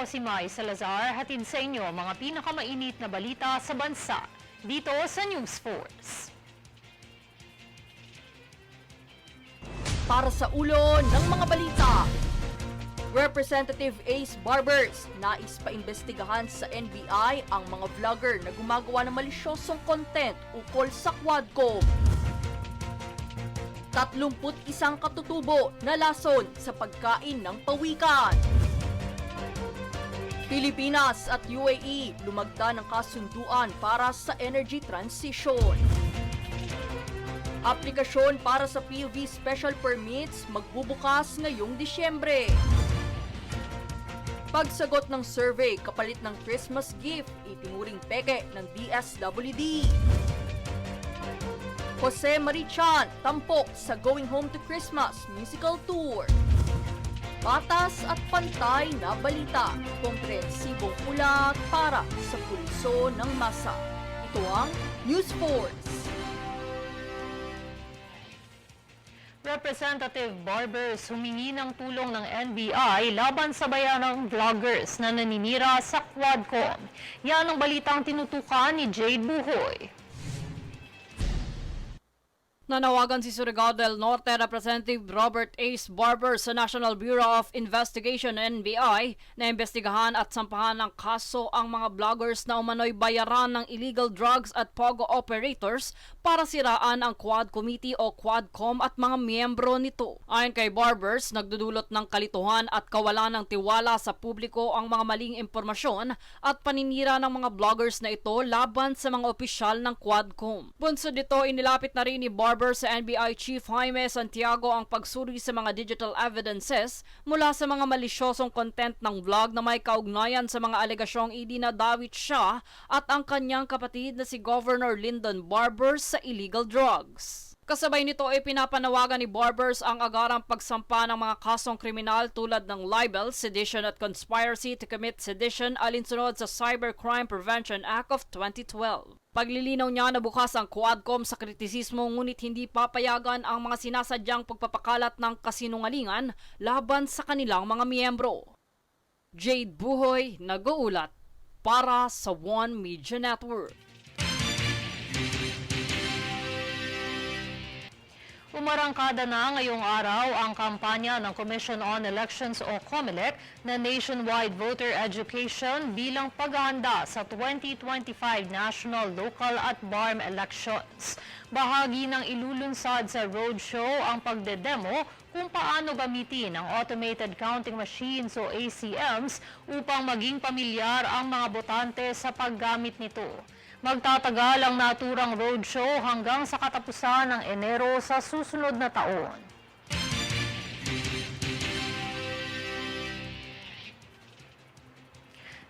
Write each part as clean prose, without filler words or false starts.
si Mai Salazar, hatid sa inyo ang mga pinakamainit na balita sa bansa dito sa News Force. Para sa ulo ng mga balita, Representative Ace Barbers nais paimbestigahan sa NBI ang mga vlogger na gumagawa ng malisyosong content ukol sa Quadcom. 31 katutubo na lason sa pagkain ng pawikan. Pilipinas at UAE lumagda ng kasunduan para sa energy transition. Aplikasyon para sa PUV Special Permits magbubukas ngayong Disyembre. Pagsagot ng survey kapalit ng Christmas gift, itinuring peke ng DSWD. Jose Marichan tampok sa Going Home to Christmas musical tour. Patas at pantay na balita, komprehensibong ulat para sa pulso ng masa. Ito ang News Force. Representative Barbers humingi ng tulong ng NBI laban sa bayanang vloggers na naninira sa Quadcom. Yan ang balitang tinutukan ni Jade Buhoy. Nanawagan si Surigao del Norte Representative Robert Ace Barber sa National Bureau of Investigation NBI na imbestigahan at sampahan ng kaso ang mga vloggers na umano'y bayaran ng illegal drugs at POGO operators para siraan ang Quad Committee o Quadcom at mga miyembro nito. Ayon kay Barbers, nagdudulot ng kalituhan at kawalan ng tiwala sa publiko ang mga maling impormasyon at paninira ng mga vloggers na ito laban sa mga opisyal ng Quadcom. Bunsod dito, inilapit na rin ni Barber sa NBI Chief Jaime Santiago ang pagsuri sa mga digital evidences mula sa mga malisyosong content ng vlog na may kaugnayan sa mga alegasyong idinadawit siya at ang kanyang kapatid na si Governor Lyndon Barbers sa illegal drugs. Kasabay nito ay pinapanawagan ni Barbers ang agarang pagsampa ng mga kasong kriminal tulad ng libel, sedition at conspiracy to commit sedition alinsunod sa Cybercrime Prevention Act of 2012. Paglilinaw niya na bukas ang Quadcom sa kritisismo ngunit hindi papayagan ang mga sinasadyang pagpapakalat ng kasinungalingan laban sa kanilang mga miyembro. Jade Buhoy, nag-uulat para sa One Media Network. Umarangkada na ngayong araw ang kampanya ng Commission on Elections o COMELEC na nationwide voter education bilang paghahanda sa 2025 national, local at BARM elections. Bahagi ng ilulunsad sa roadshow ang pagdedemo kung paano gamitin ang automated counting machines o ACMs upang maging pamilyar ang mga botante sa paggamit nito. Magtatagal ang naturang roadshow hanggang sa katapusan ng Enero sa susunod na taon.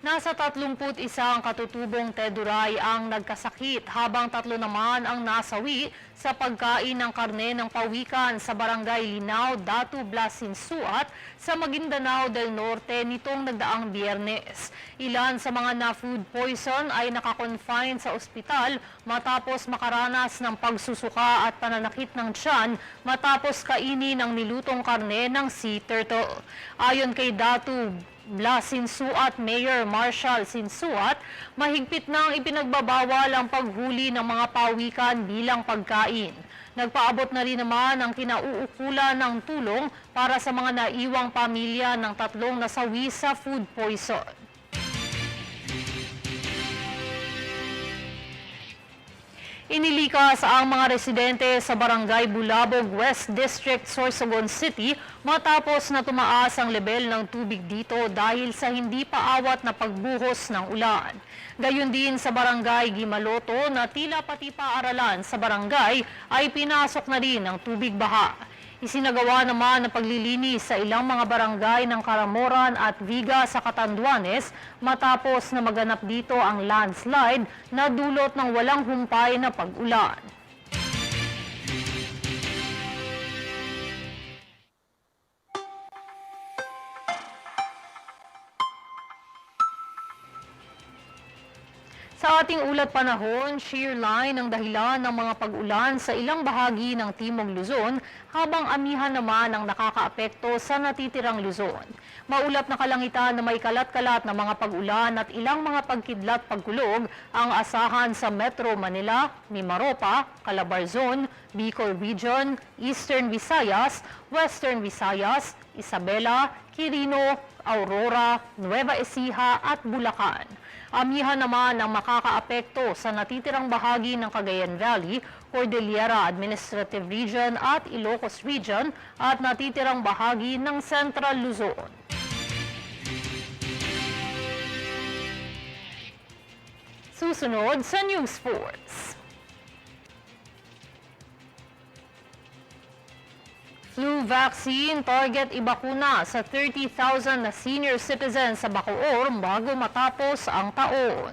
Nasa 31 ang katutubong Teduray ang nagkasakit habang 3 naman ang nasawi sa pagkain ng karne ng pawikan sa Barangay Linao, Datu Blasinsuat sa Maguindanao del Norte nitong nagdaang Biyernes. Ilan sa mga na-food poison ay nakakonfine sa ospital matapos makaranas ng pagsusuka at pananakit ng tiyan matapos kainin ang nilutong karne ng sea turtle. Ayon kay Datu Blasinsuat Mayor Marshall Sinsuat, mahigpit nang ipinagbabawal ang paghuli ng mga pawikan bilang pagkain. Nagpaabot na rin naman ang kinauukulan ng tulong para sa mga naiwang pamilya ng 3 nasawi sa food poison. Inilikas ang mga residente sa Barangay Bulabog, West District, Sorsogon City matapos na tumaas ang lebel ng tubig dito dahil sa hindi paawat na pagbuhos ng ulan. Gayon din sa Barangay Gimaloto na tila pati paaralan sa barangay ay pinasok na rin ng tubig baha. Isinagawa naman ang paglilinis sa ilang mga barangay ng Karamoran at Viga sa Catanduanes matapos na maganap dito ang landslide na dulot ng walang humpay na pag-ulan. Sa ating ulat panahon, shear line ang dahilan ng mga pag-ulan sa ilang bahagi ng Timog Luzon, habang amihan naman ang nakakaapekto sa natitirang Luzon. Maulap na kalangitan na may kalat-kalat na mga pag-ulan at ilang mga pagkidlat-pagkulog ang asahan sa Metro Manila, Mimaropa, Calabarzon, Bicol Region, Eastern Visayas, Western Visayas, Isabela, Quirino, Aurora, Nueva Ecija at Bulacan. Amihan naman ang makakaapekto sa natitirang bahagi ng Cagayan Valley, Cordillera Administrative Region at Ilocos Region at natitirang bahagi ng Central Luzon. Susunod sa News Force. Flu vaccine target ibakuna sa 30,000 na senior citizens sa Bacoor bago matapos ang taon.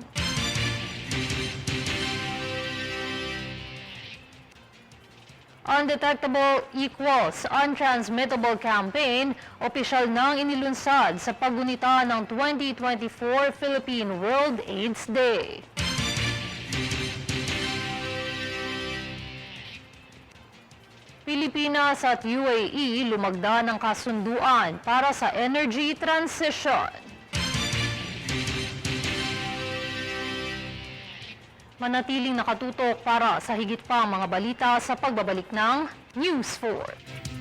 Undetectable equals untransmittable campaign, opisyal nang inilunsad sa paggunita ng 2024 Philippine World AIDS Day. Pilipinas at UAE lumagda ng kasunduan para sa energy transition. Manatiling nakatutok para sa higit pa mga balita sa pagbabalik ng News 4.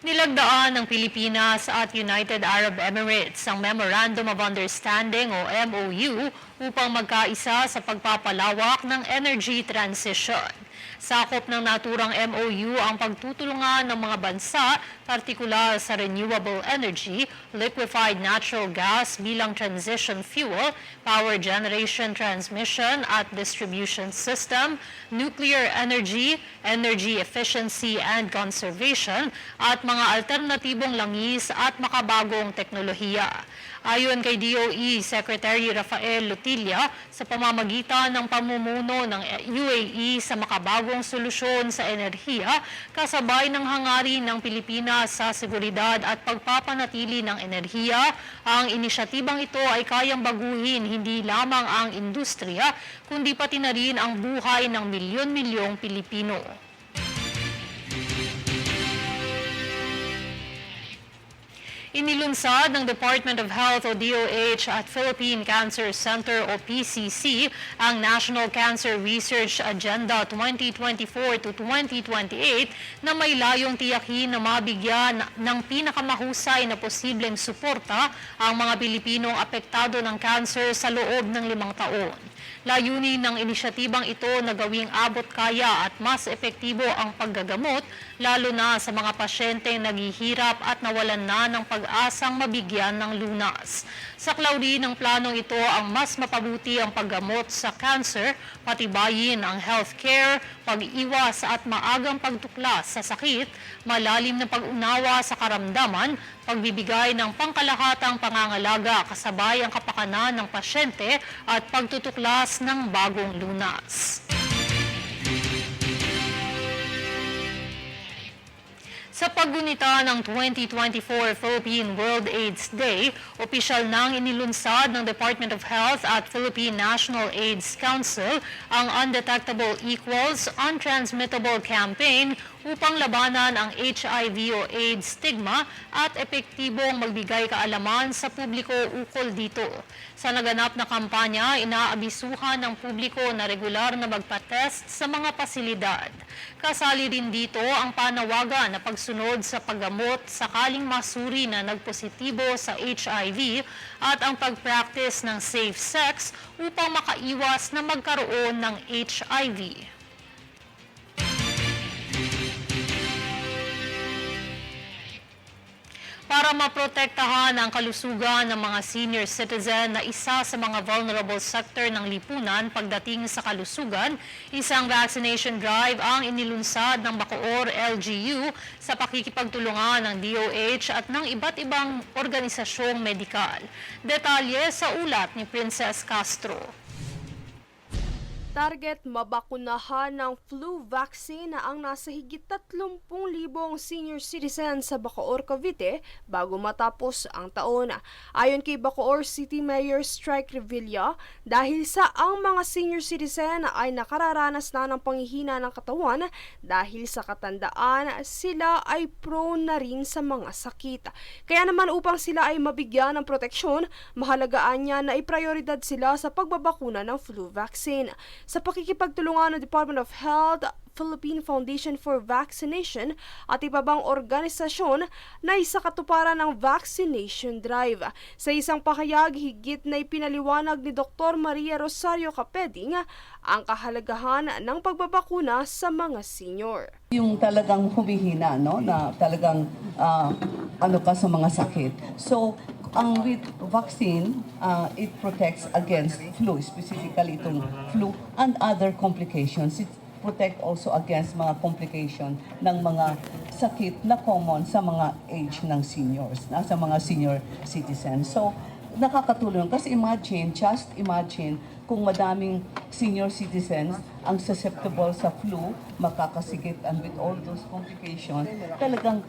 Nilagdaan ng Pilipinas at United Arab Emirates ang Memorandum of Understanding o MOU upang magkaisa sa pagpapalawak ng energy transition. Sakop ng naturang MOU ang pagtutulungan ng mga bansa, partikular sa renewable energy, liquefied natural gas bilang transition fuel, power generation transmission at distribution system, nuclear energy, energy efficiency and conservation, at mga alternatibong langis at makabagong teknolohiya. Ayon kay DOE Secretary Rafael Lutilla, sa pamamagitan ng pamumuno ng UAE sa makabagong solusyon sa enerhiya, kasabay ng hangarin ng Pilipinas sa seguridad at pagpapanatili ng enerhiya, ang inisyatibang ito ay kayang baguhin hindi lamang ang industriya, kundi pati na rin ang buhay ng milyon-milyong Pilipino. Inilunsad ng Department of Health o DOH at Philippine Cancer Center o PCC ang National Cancer Research Agenda 2024 to 2028 na may layong tiyakin na mabigyan ng pinakamahusay na posibleng suporta ang mga Pilipinong apektado ng cancer sa loob ng 5 taon. Layunin ng inisyatibang ito na gawing abot kaya at mas epektibo ang paggagamot, lalo na sa mga pasyenteng naghihirap at nawalan na ng pag-asang mabigyan ng lunas. Saklaw rin ng planong ito ang mas mapabuti ang paggamot sa cancer, patibayin ang healthcare, pag-iwas at maagang pagtuklas sa sakit, malalim na pag-unawa sa karamdaman, pagbibigay ng pangkalahatang pangangalaga kasabay ang kapakanan ng pasyente at pagtutuklas ng bagong lunas. Sa paggunita ng 2024 Philippine World AIDS Day, opisyal nang inilunsad ng Department of Health at Philippine National AIDS Council ang Undetectable Equals Untransmittable campaign upang labanan ang HIV o AIDS stigma at epektibong magbigay kaalaman sa publiko ukol dito. Sa naganap na kampanya, inaabisuhan ng publiko na regular na magpa-test sa mga pasilidad. Kasali rin dito ang panawagan na pagsunod sa paggamot sakaling masuri na nagpositibo sa HIV at ang pag-practice ng safe sex upang makaiwas na magkaroon ng HIV. Para maprotektahan ang kalusugan ng mga senior citizen na isa sa mga vulnerable sector ng lipunan pagdating sa kalusugan, isang vaccination drive ang inilunsad ng Bacoor LGU sa pakikipagtulungan ng DOH at ng iba't ibang organisasyong medikal. Detalye sa ulat ni Princess Castro. Target mabakunahan ng flu vaccine ang nasa higit 30,000 senior citizens sa Bacoor, Cavite bago matapos ang taon. Ayon kay Bacoor City Mayor Strike Revilla, dahil sa ang mga senior citizen ay nakararanas na ng panghihina ng katawan dahil sa katandaan, sila ay prone na rin sa mga sakit. Kaya naman upang sila ay mabigyan ng proteksyon, mahalagaan niya na iprioridad sila sa pagbabakuna ng flu vaccine. Sa pakikipagtulungan ng Department of Health, Philippine Foundation for Vaccination at iba bang organisasyon na isa katuparan ng vaccination drive. Sa isang pahayag, higit na ipinaliwanag ni Dr. Maria Rosario Capeding ang kahalagahan ng pagbabakuna sa mga senior. Yung talagang humihina, no, na talagang ka sa mga sakit. So, ang vaccine, it protects against flu, specifically itong flu and other complications. It protect also against mga complication ng mga sakit na common sa mga age ng seniors, sa mga senior citizens. So, nakakatulong kasi just imagine kung madaming senior citizens ang susceptible sa flu, makakasigit, and with all those complications, talagang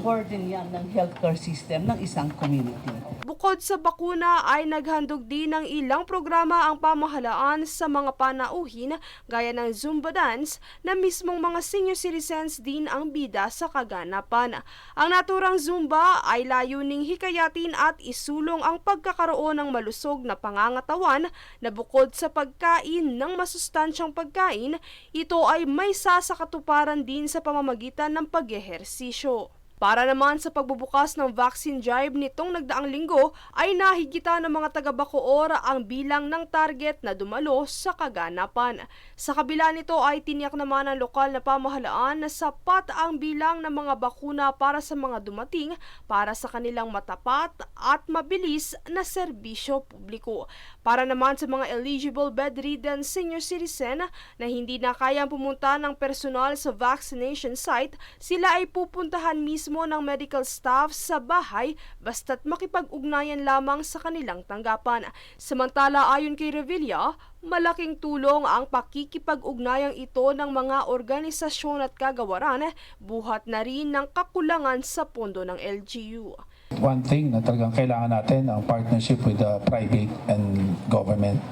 burden yan ng healthcare system ng isang community. Bukod sa bakuna ay naghandog din ng ilang programa ang pamahalaan sa mga panauhin gaya ng Zumba dance na mismong mga senior citizens din ang bida sa kaganapan. Ang naturang Zumba ay layuning hikayatin at isulong ang pagkakaroon ng malusog na pangangatawan na bukod sa pagkain ng masustansyang pagkain, ito ay may sasakatuparan din sa pamamagitan ng pag-ehersisyo. Para naman sa pagbubukas ng vaccine drive nitong nagdaang linggo ay nahigitan ng mga taga-Bacoor ang bilang ng target na dumalo sa kaganapan. Sa kabila nito ay tiniyak naman ng lokal na pamahalaan na sapat ang bilang ng mga bakuna para sa mga dumating para sa kanilang matapat at mabilis na serbisyo publiko. Para naman sa mga eligible bedridden senior citizen na hindi na kayang pumunta ng personal sa vaccination site, sila ay pupuntahan mismo ng medical staff sa bahay basta't makipag-ugnayan lamang sa kanilang tanggapan. Samantala ayon kay Revilla, malaking tulong ang pakikipag-ugnayang ito ng mga organisasyon at kagawaran buhat na rin ng kakulangan sa pondo ng LGU. One thing na talagang kailangan natin ang partnership with the private and government.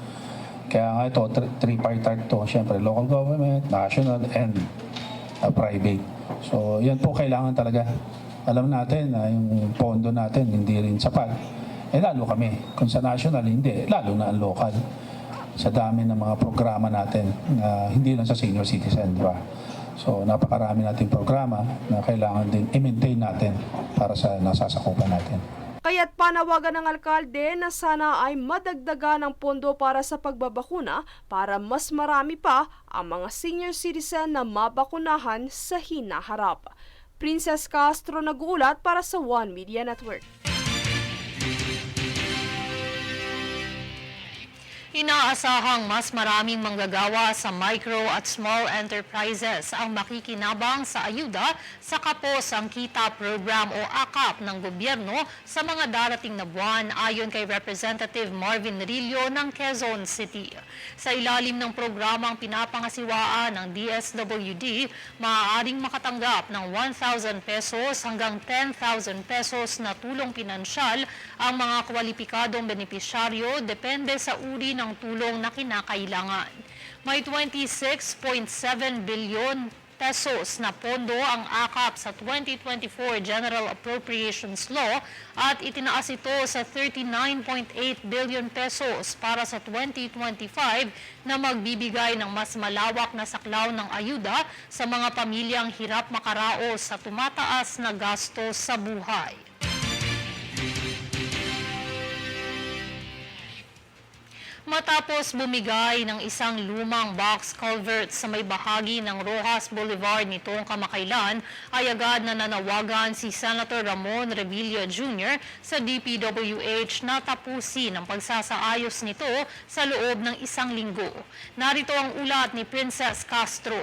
Kaya nga ito, tripartite ito, siyempre local government, national, and private. So yan po kailangan talaga. Alam natin na yung pondo natin hindi rin sapat. Lalo kami, kung sa national hindi, lalo na ang local. Sa dami ng mga programa natin, hindi lang sa senior citizen, di ba? So napakarami nating programa na kailangan din i-maintain natin para sa nasasakupan natin. Kaya't panawagan ng alkalde na sana ay madagdagan ng pondo para sa pagbabakuna para mas marami pa ang mga senior citizen na mabakunahan sa hinaharap. Princess Castro nag-uulat para sa One Media Network. Inaasahang mas maraming manggagawa sa micro at small enterprises ang makikinabang sa ayuda sa Kapos ang Kita Program o AKAP ng gobyerno sa mga darating na buwan ayon kay Representative Marvin Rillo ng Quezon City. Sa ilalim ng programang pinapangasiwaan ng DSWD, maaaring makatanggap ng 1,000 pesos hanggang 10,000 pesos na tulong pinansyal ang mga kwalipikadong benepisyaryo depende sa uri ng tulong na kinakailangan. May 26.7 bilyon pesos na pondo ang AKAP sa 2024 General Appropriations Law at itinaas ito sa 39.8 billion pesos para sa 2025 na magbibigay ng mas malawak na saklaw ng ayuda sa mga pamilyang hirap makaraos sa tumataas na gasto sa buhay. Matapos bumigay ng isang lumang box culvert sa may bahagi ng Rojas Boulevard nitong kamakailan, ay agad na nanawagan si Senator Ramon Revilla Jr. sa DPWH na tapusin ang pagsasaayos nito sa loob ng isang linggo. Narito ang ulat ni Princess Castro.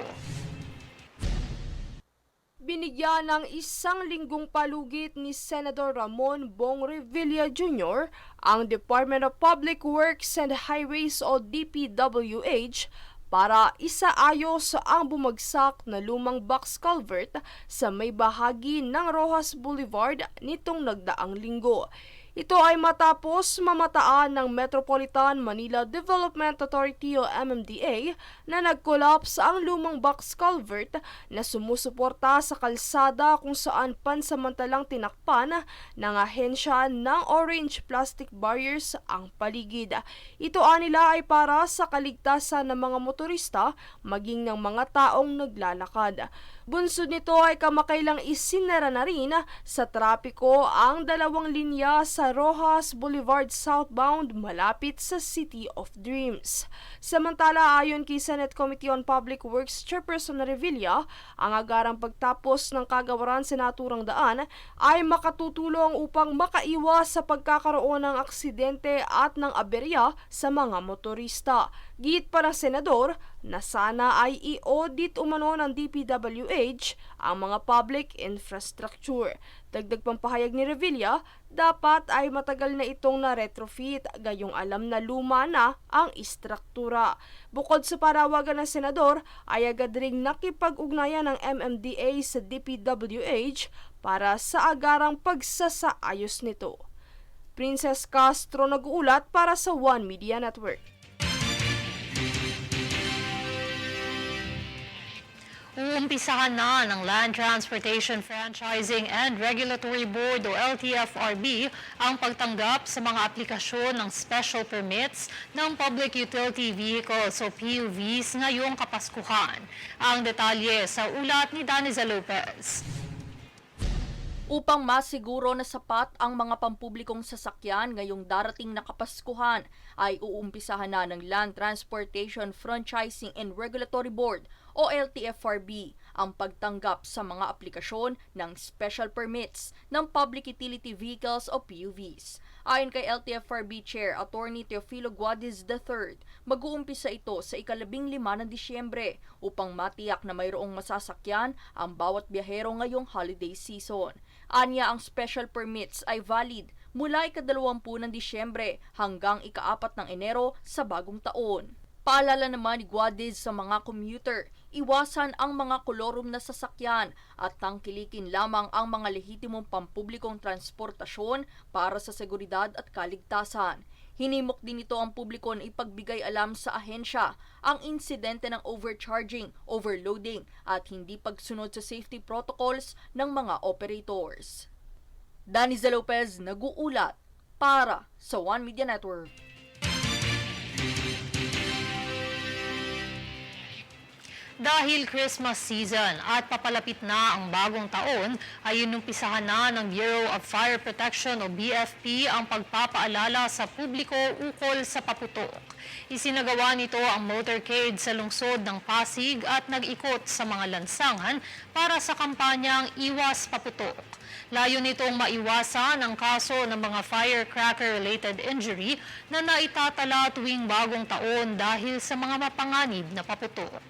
Binigyan ng isang linggong palugit ni Senator Ramon Bong Revilla Jr. ang Department of Public Works and Highways o DPWH para isaayos ang bumagsak na lumang box culvert sa may bahagi ng Rojas Boulevard nitong nagdaang linggo. Ito ay matapos mamataan ng Metropolitan Manila Development Authority o MMDA na nag-collapse ang lumang box culvert na sumusuporta sa kalsada kung saan pansamantalang tinakpan ng ahensya ng orange plastic barriers ang paligid. Ito anila ay para sa kaligtasan ng mga motorista maging ng mga taong naglalakad. Bunsod nito ay kamakailang isinara na rin sa trapiko ang 2 linya sa Rojas Boulevard southbound malapit sa City of Dreams. Samantala, ayon kay Senate Committee on Public Works Chairperson Revilla, ang agarang pagtapos ng kagawaran sa naturang daan ay makatutulong upang makaiwas sa pagkakaroon ng aksidente at ng aberya sa mga motorista. Git pa ng senador na sana ay i-audit umano ng DPWH ang mga public infrastructure. Dagdag pampahayag ni Revilla, dapat ay matagal na itong na-retrofit, gayong alam na luma na ang istruktura. Bukod sa parawagan ng senador, ay agad ring nakipag-ugnayan ng MMDA sa DPWH para sa agarang pagsasaayos nito. Princess Castro nag-uulat para sa One Media Network. Uumpisahan na ng Land Transportation Franchising and Regulatory Board o LTFRB ang pagtanggap sa mga aplikasyon ng special permits ng Public Utility Vehicles o PUVs ngayong Kapaskuhan. Ang detalye sa ulat ni Daniza Lopez. Upang masiguro na sapat ang mga pampublikong sasakyan ngayong darating na Kapaskuhan, ay uumpisahan na ng Land Transportation Franchising and Regulatory Board o LTFRB ang pagtanggap sa mga aplikasyon ng special permits ng Public Utility Vehicles o PUVs. Ayon kay LTFRB Chair Attorney Teofilo Guadiz III, mag-uumpisa ito sa ika-15 ng Disyembre upang matiyak na mayroong masasakyan ang bawat biyahero ngayong holiday season. Anya, ang special permits ay valid mula ika-20 ng Disyembre hanggang ika-4 ng Enero sa bagong taon. Paalala naman ni Guadiz sa mga commuter, iwasan ang mga kolorum na sasakyan at tangkilikin lamang ang mga lehitimong pampublikong transportasyon para sa seguridad at kaligtasan. Hinimok din ito ang publiko na ipagbigay alam sa ahensya ang insidente ng overcharging, overloading at hindi pagsunod sa safety protocols ng mga operators. Daniza Lopez nag-uulat para sa One Media Network. Dahil Christmas season at papalapit na ang bagong taon, ay inumpisahan na ng Bureau of Fire Protection o BFP ang pagpapaalala sa publiko ukol sa paputok. Isinagawa nito ang motorcade sa lungsod ng Pasig at nag-ikot sa mga lansangan para sa kampanyang Iwas Paputok. Layo nitong maiwasan ang kaso ng mga firecracker-related injury na naitatala tuwing bagong taon dahil sa mga mapanganib na paputok.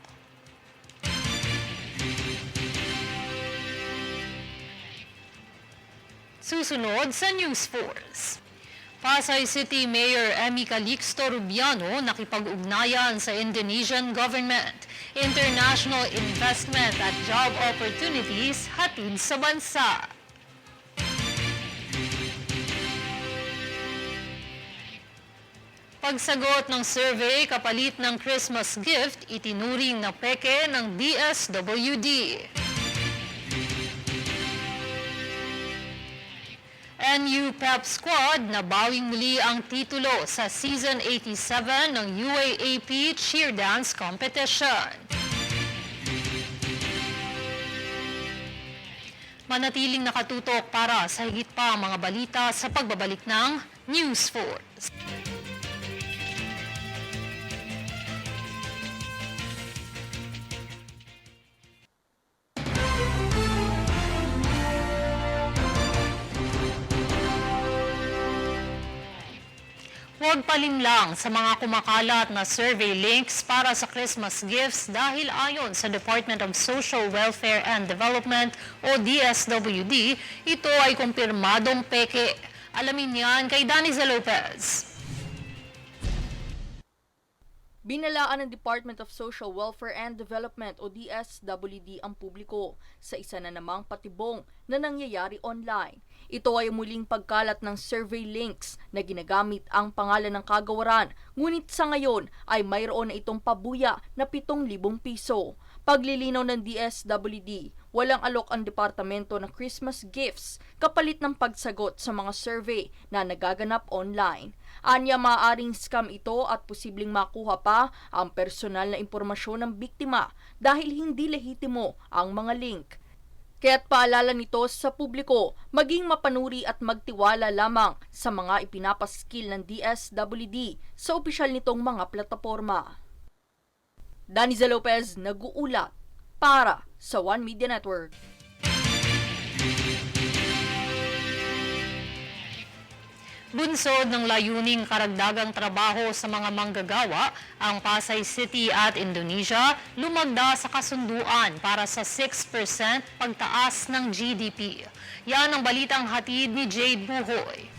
Susunod sa News Force. Pasay City Mayor Emmy Calixto Rubiano nakipag-ugnayan sa Indonesian government. International investment at job opportunities hatid sa bansa. Pagsagot ng survey kapalit ng Christmas gift, itinuring na peke ng DSWD. NU Pep Squad nabawing muli ang titulo sa Season 87 ng UAAP Cheer Dance Competition. Manatiling nakatutok para sa higit pa mga balita sa pagbabalik ng News Force. Huwag palinlang sa mga kumakalat na survey links para sa Christmas gifts dahil ayon sa Department of Social Welfare and Development o DSWD, ito ay kumpirmadong peke. Alamin yan kay Daniza Lopez. Binalaan ng Department of Social Welfare and Development o DSWD ang publiko sa isa na namang patibong na nangyayari online. Ito ay muling pagkalat ng survey links na ginagamit ang pangalan ng kagawaran, ngunit sa ngayon ay mayroon na itong pabuya na 7,000 piso. Paglilinaw ng DSWD, walang alok ang departamento ng Christmas gifts kapalit ng pagsagot sa mga survey na nagaganap online. Anya maaaring scam ito at posibleng makuha pa ang personal na impormasyon ng biktima dahil hindi lehitimo ang mga link. Kaya't paalala nito sa publiko, maging mapanuri at magtiwala lamang sa mga ipinapaskil ng DSWD sa opisyal nitong mga plataporma. Daniza Lopez, nag-uulat para sa One Media Network. Bunsod ng layuning karagdagang trabaho sa mga manggagawa, ang Pasay City at Indonesia lumagda sa kasunduan para sa 6% pagtaas ng GDP. Yan ang balitang hatid ni Jade Buhoy.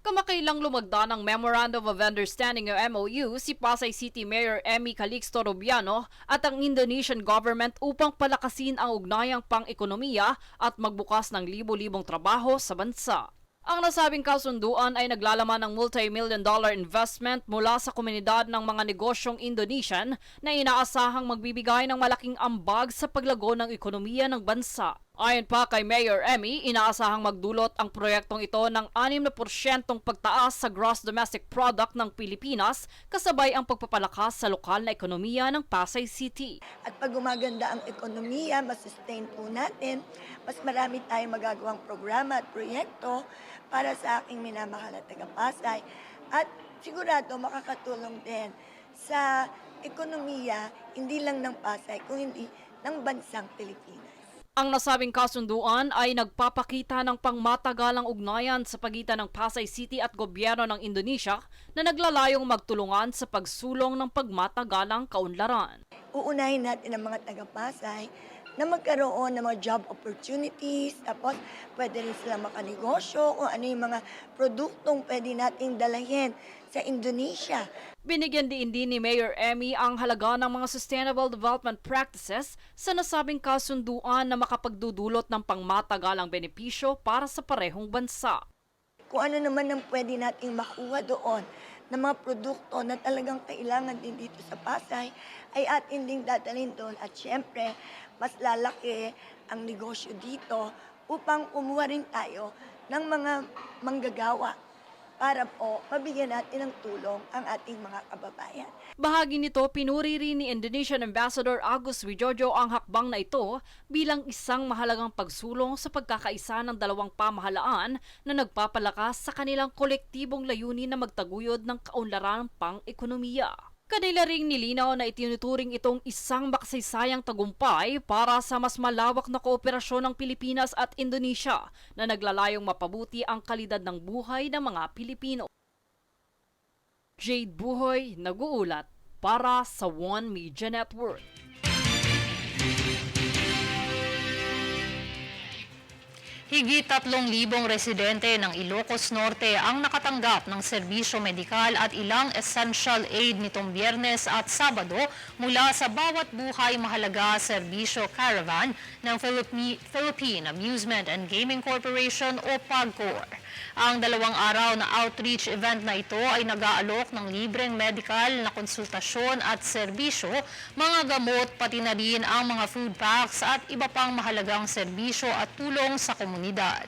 Kamakailang lumagda ng Memorandum of Understanding o MOU si Pasay City Mayor Emmy Calixto Rubiano at ang Indonesian government upang palakasin ang ugnayang pang-ekonomiya at magbukas ng libo-libong trabaho sa bansa. Ang nasabing kasunduan ay naglalaman ng multi-million-dollar investment mula sa komunidad ng mga negosyong Indonesian na inaasahang magbibigay ng malaking ambag sa paglago ng ekonomiya ng bansa. Ayon pa kay Mayor Emmy, inaasahang magdulot ang proyektong ito ng 6% pagtaas sa gross domestic product ng Pilipinas kasabay ang pagpapalakas sa lokal na ekonomiya ng Pasay City. At pag gumaganda ang ekonomiya, mas-sustain po natin, mas marami tayong magagawang programa at proyekto para sa aking minamahal at taga-Pasay. At sigurado makakatulong din sa ekonomiya, hindi lang ng Pasay, kung hindi ng bansang Pilipinas. Ang nasabing kasunduan ay nagpapakita ng pangmatagalang ugnayan sa pagitan ng Pasay City at gobyerno ng Indonesia na naglalayong magtulungan sa pagsulong ng pagmatagalang kaunlaran. Uunahin natin ang mga taga-Pasay na magkaroon ng mga job opportunities, tapos pwede rin sila makanegosyo kung ano yung mga produktong pwede nating dalahin sa Indonesia. Binigyan din ni Mayor Emmy ang halaga ng mga sustainable development practices sa nasabing kasunduan na makapagdudulot ng pangmatagalang benepisyo para sa parehong bansa. Kung ano naman ang pwede nating makuha doon na mga produkto na talagang kailangan din dito sa Pasay ay atin ding dadalhin doon at syempre mas lalaki ang negosyo dito upang kumuha rin tayo ng mga manggagawa para po mabigyan natin ng tulong ang ating mga kababayan. Bahagi nito, pinuri rin ni Indonesian Ambassador Agus Wijojo ang hakbang na ito bilang isang mahalagang pagsulong sa pagkakaisa ng dalawang pamahalaan na nagpapalakas sa kanilang kolektibong layunin na magtaguyod ng kaunlaran pang-ekonomiya. Kanila ring nilinaw na itinuturing itong isang makasaysayang tagumpay para sa mas malawak na kooperasyon ng Pilipinas at Indonesia na naglalayong mapabuti ang kalidad ng buhay ng mga Pilipino. Jade Buhoy, nag-uulat para sa One Media Network. Higit 3,000 residente ng Ilocos Norte ang nakatanggap ng serbisyo medikal at ilang essential aid nitong Biyernes at Sabado mula sa Bawat Buhay Mahalaga Serbisyo Caravan ng Philippine Amusement and Gaming Corporation o PAGCOR. Ang 2 araw na outreach event na ito ay nag-aalok ng libreng medical na konsultasyon at serbisyo, mga gamot, pati na rin ang mga food packs at iba pang mahalagang serbisyo at tulong sa komunidad.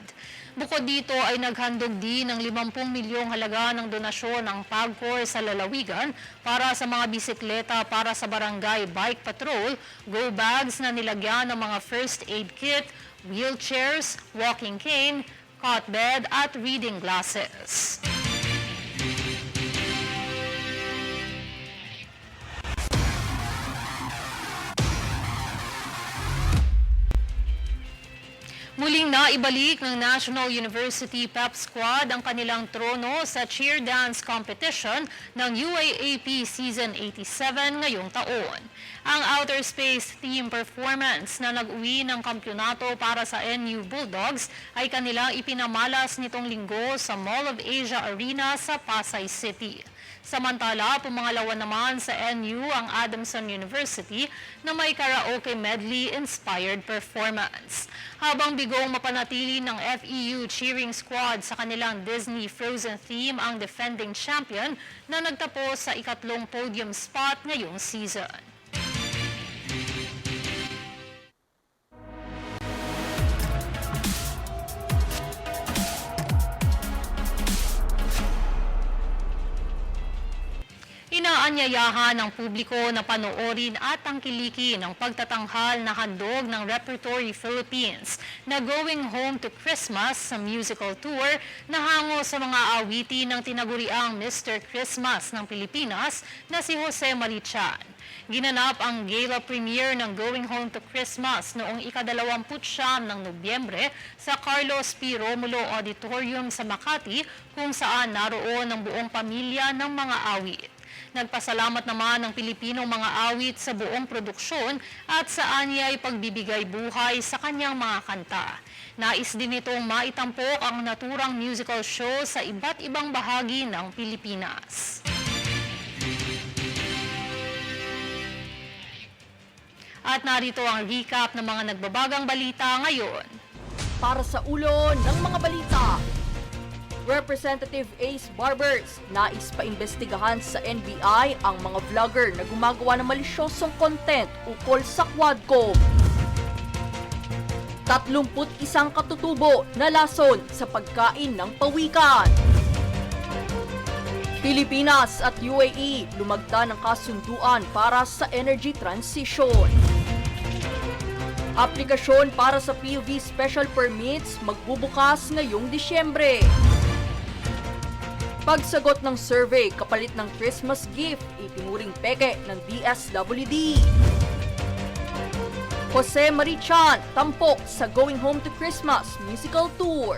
Bukod dito ay naghandog din ng 50 milyong halaga ng donasyon ng PAGCOR sa lalawigan para sa mga bisikleta para sa barangay bike patrol, go bags na nilagyan ng mga first aid kit, wheelchairs, walking cane, cot bed at reading glasses. Muling naibalik ng National University Pep Squad ang kanilang trono sa cheer dance competition ng UAAP Season 87 ngayong taon. Ang Outer Space theme performance na nag-uwi ng kampyonato para sa NU Bulldogs ay kanilang ipinamalas nitong linggo sa Mall of Asia Arena sa Pasay City. Samantala, pumangalawa naman sa NU ang Adamson University na may karaoke medley-inspired performance. Habang bigong mapanatili ng FEU cheering squad sa kanilang Disney Frozen theme ang defending champion na nagtapos sa ikatlong podium spot ngayong season. Inaanyayahan ng publiko na panoorin at tangkilikin ang pagtatanghal na handog ng Repertory Philippines na Going Home to Christmas sa musical tour na hango sa mga awitin ng tinaguriang Mr. Christmas ng Pilipinas na si Jose Marichan. Ginanap ang gala premiere ng Going Home to Christmas noong ika-29 ng Nobyembre sa Carlos P. Romulo Auditorium sa Makati kung saan naroon ang buong pamilya ng mga awit. Nagpasalamat naman ang Pilipinong mga awit sa buong produksyon at sa anyay pagbibigay buhay sa kanyang mga kanta. Nais din itong maitampok ang naturang musical show sa iba't ibang bahagi ng Pilipinas. At narito ang recap ng mga nagbabagang balita ngayon. Para sa ulo ng mga balita, Representative Ace Barbers nais paimbestigahan sa NBI ang mga vlogger na gumagawa ng malisyosong content ukol sa Quadcom. 31 katutubo na lason sa pagkain ng pawikan. Pilipinas at UAE lumagda ng kasunduan para sa energy transition. Aplikasyon para sa PUV Special Permits magbubukas ngayong Disyembre. Pagsagot ng survey kapalit ng Christmas gift, itinuring peke ng DSWD. Jose Marichan tampok sa Going Home to Christmas musical tour.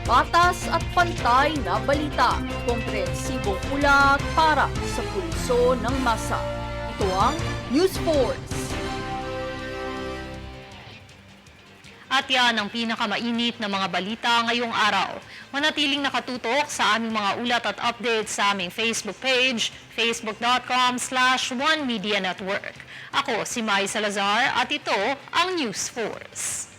Patas at pantay na balita, komprehensibong ulat para sa pulso ng masa. Ito ang News Force. At yan ang pinakamainit na mga balita ngayong araw. Manatiling nakatutok sa aming mga ulat at updates sa aming Facebook page, facebook.com/OneMediaNetwork. Ako si Mai Salazar at ito ang News Force.